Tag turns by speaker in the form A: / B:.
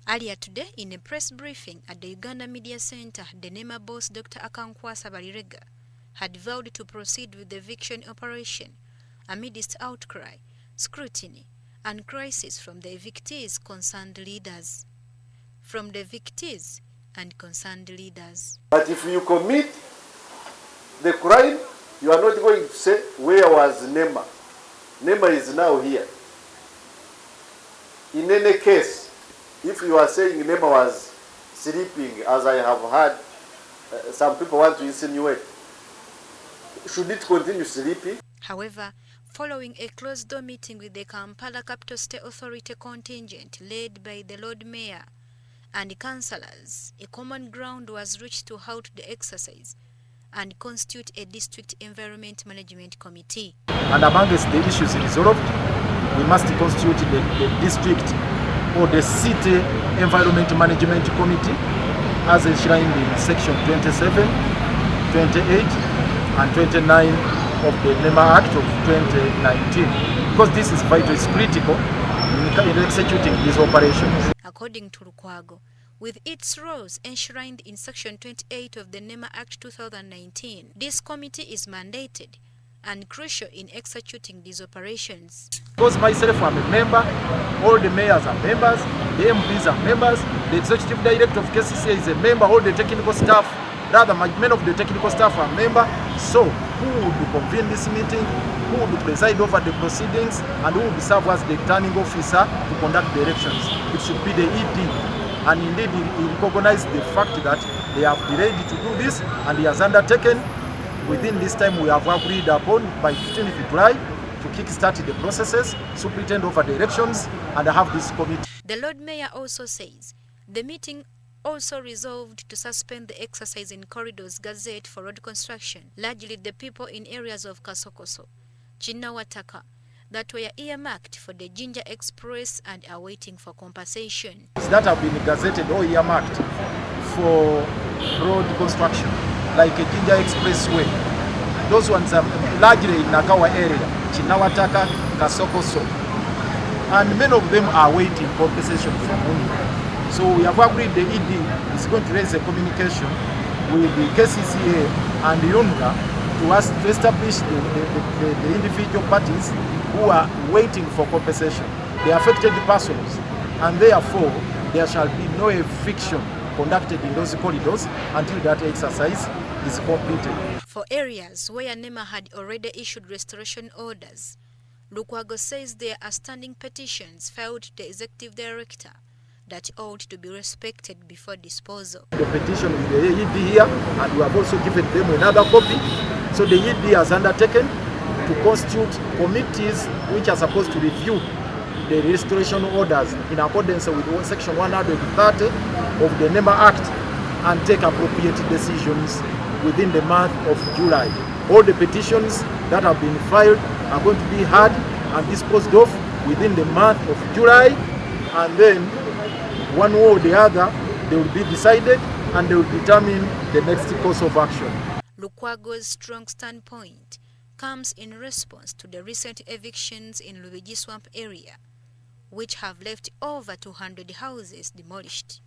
A: Earlier today, in a press briefing at the Uganda Media Center, the NEMA boss, Dr. Akankwasa Balirega, had vowed to proceed with the eviction operation amidst outcry, scrutiny, and crisis from the evictees concerned leaders. From the evictees and concerned leaders.
B: But if you commit the crime, you are not going to say, where was NEMA? NEMA is now here. In any case, if you are saying NEMA was sleeping, as I have heard some people want to insinuate, should it continue sleeping?
A: However, following a closed-door meeting with the Kampala Capital State Authority contingent led by the Lord Mayor and councillors, a common ground was reached to halt the exercise and constitute a district environment management committee.
C: And amongst the issues resolved, we must constitute the district or the city environment management committee as enshrined in section 27, 28 and 29 of the NEMA Act of 2019, because this is vital, it's critical in executing these operations.
A: According to Lukwago, with its roles enshrined in section 28 of the NEMA Act 2019, this committee is mandated and crucial in executing these operations.
C: Because myself, I'm a member, all the mayors are members, the MPs are members, the executive director of KCCA is a member, all the technical staff, rather many of the technical staff are members. So who would convene this meeting, who would preside over the proceedings, and who would serve as the returning officer to conduct the elections? It should be the ED. And indeed he recognized the fact that they have delayed to do this, and he has undertaken. Within this time we have agreed upon by 15th July to kickstart the processes, superintend over the elections, and have this committee.
A: The Lord Mayor also says the meeting also resolved to suspend the exercise in Corridors Gazette for road construction, largely the people in areas of Kasokoso, Chinawataka, that were earmarked for the Ginger Express and are waiting for compensation.
C: That have been gazetted or earmarked for road construction, like a Ginger Expressway. Those ones are largely in Nakawa area, Chinawataka, Kasokoso. And many of them are waiting compensation from UNI. So we have agreed the ED is going to raise a communication with the KCCA and the UNRA to establish the individual parties who are waiting for compensation, the affected persons, and therefore there shall be no eviction conducted in those corridors until that exercise is completed.
A: For areas where NEMA had already issued restoration orders, Lukwago says there are standing petitions filed to the executive director that ought to be respected before disposal.
C: The petition with the ED here, and we have also given them another copy. So the ED has undertaken to constitute committees which are supposed to review the restoration orders in accordance with section 130 of the NEMA Act and take appropriate decisions within the month of July. All the petitions that have been filed are going to be heard and disposed of within the month of July, and then one way or the other they will be decided and they will determine the next course of action.
A: Lukwago's strong standpoint comes in response to the recent evictions in Lubigi Swamp area, which have left over 200 houses demolished.